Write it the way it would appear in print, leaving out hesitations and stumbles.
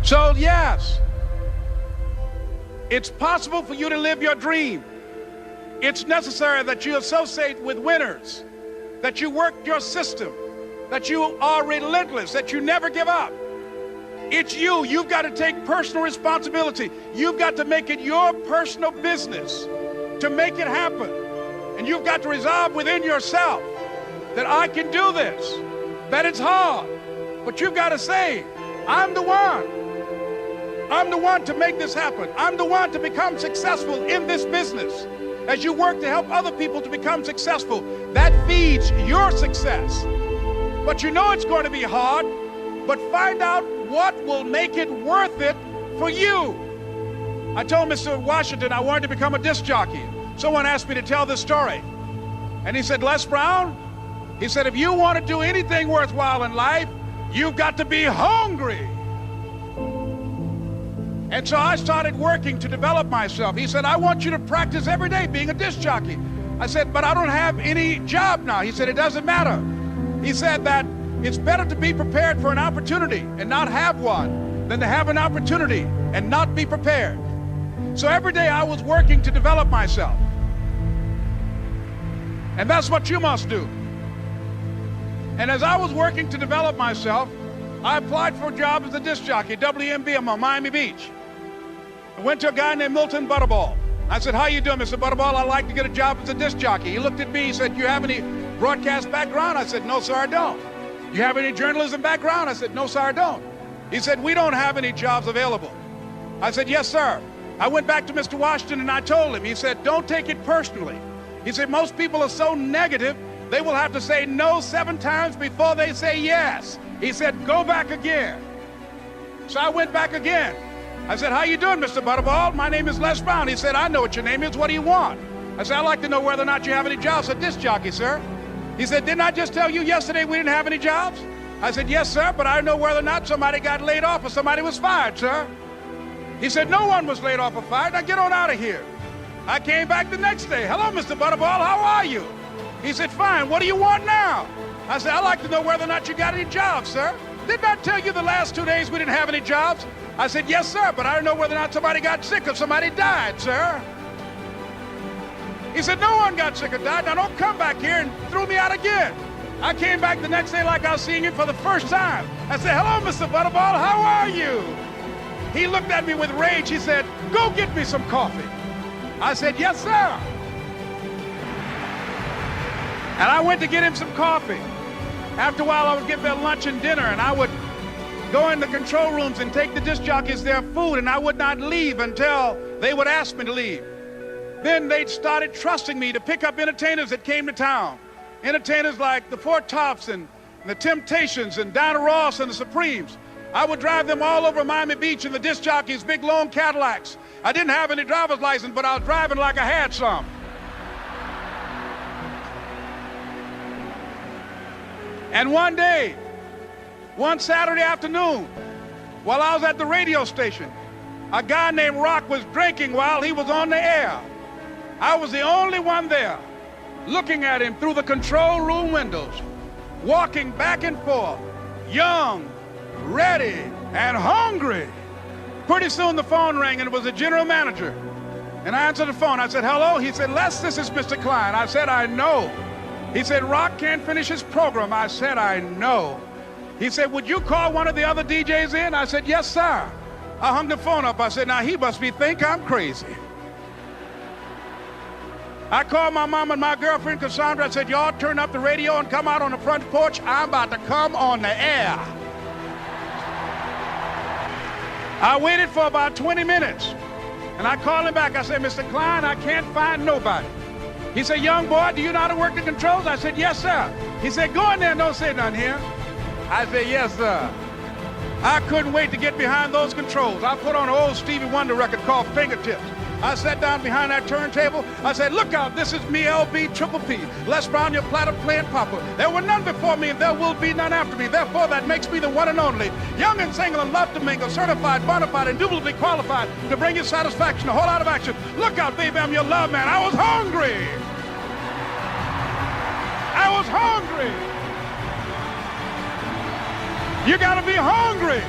So yes, it's possible for you to live your dream. It's necessary that you associate with winners, that you work your system, that you are relentless, that you never give up. It's you. You've got to take personal responsibility. You've got to make it your personal business to make it happen. And you've got to resolve within yourself that I can do this, that it's hard, but you've got to say, I'm the one. I'm the one to make this happen. I'm the one to become successful in this business. As you work to help other people to become successful, that feeds your success. But you know it's going to be hard, but find out what will make it worth it for you. I told Mr. Washington I wanted to become a disc jockey. Someone asked me to tell this story. And he said, Les Brown, he said, if you want to do anything worthwhile in life, you've got to be hungry. And so I started working to develop myself. He said, I want you to practice every day being a disc jockey. I said, but I don't have any job now. He said, it doesn't matter. He said that it's better to be prepared for an opportunity and not have one than to have an opportunity and not be prepared. So every day I was working to develop myself. And that's what you must do. And as I was working to develop myself, I applied for a job as a disc jockey, WMBM on Miami Beach. I went to a guy named Milton Butterball. I said, how you doing, Mr. Butterball? I'd like to get a job as a disc jockey. He looked at me, he said, you have any broadcast background? I said, no, sir, I don't. You have any journalism background? I said, no, sir, I don't. He said, we don't have any jobs available. I said, yes, sir. I went back to Mr. Washington and I told him, he said, don't take it personally. He said, most people are so negative, they will have to say no 7 times before they say yes. He said, go back again. So I went back again. I said, how you doing, Mr. Butterball? My name is Les Brown. He said, I know what your name is. What do you want? I said, I'd like to know whether or not you have any jobs as a disc jockey, sir. He said, didn't I just tell you yesterday we didn't have any jobs? I said, yes, sir, but I don't know whether or not somebody got laid off or somebody was fired, sir. He said, no one was laid off or fired. Now get on out of here. I came back the next day. Hello, Mr. Butterball, how are you? He said, fine, what do you want now? I said, I'd like to know whether or not you got any jobs, sir. Didn't I tell you the last 2 days we didn't have any jobs? I said, yes, sir, but I don't know whether or not somebody got sick or somebody died, sir. He said, no one got sick or died. Now don't come back here and throw me out again. I came back the next day like I was seeing you for the first time. I said, hello, Mr. Butterball, how are you? He looked at me with rage. He said, go get me some coffee. I said, yes, sir. And I went to get him some coffee. After a while, I would get their lunch and dinner, and I would go in the control rooms and take the disc jockeys their food, and I would not leave until they would ask me to leave. Then they started trusting me to pick up entertainers that came to town. Entertainers like the Four Tops and the Temptations and Diana Ross and the Supremes. I would drive them all over Miami Beach in the disc jockeys' big long Cadillacs. I didn't have any driver's license, but I was driving like I had some. And one day, one Saturday afternoon, while I was at the radio station, a guy named Rock was drinking while he was on the air. I was the only one there, looking at him through the control room windows, walking back and forth, young, ready, and hungry. Pretty soon the phone rang, and it was the general manager. And I answered the phone. I said, hello? He said, Les, this is Mr. Klein. I said, I know. He said, Rock can't finish his program. I said, I know. He said, would you call one of the other DJs in? I said, yes, sir. I hung the phone up. I said, now he must think I'm crazy. I called my mom and my girlfriend, Cassandra. I said, y'all turn up the radio and come out on the front porch. I'm about to come on the air. I waited for about 20 minutes, and I called him back. I said, Mr. Klein, I can't find nobody. He said, young boy, do you know how to work the controls? I said, yes, sir. He said, go in there and don't say nothing here. I said, yes, sir. I couldn't wait to get behind those controls. I put on an old Stevie Wonder record called Fingertips. I sat down behind that turntable. I said, look out, this is me, LB Triple P, Les Brown, your platter playing papa. There were none before me, and there will be none after me. Therefore, that makes me the one and only. Young and single and love to mingle, certified, bona fide, indubitably qualified to bring you satisfaction, a whole lot of action. Look out, baby, I'm your love man. I was hungry. I was hungry. You gotta be hungry.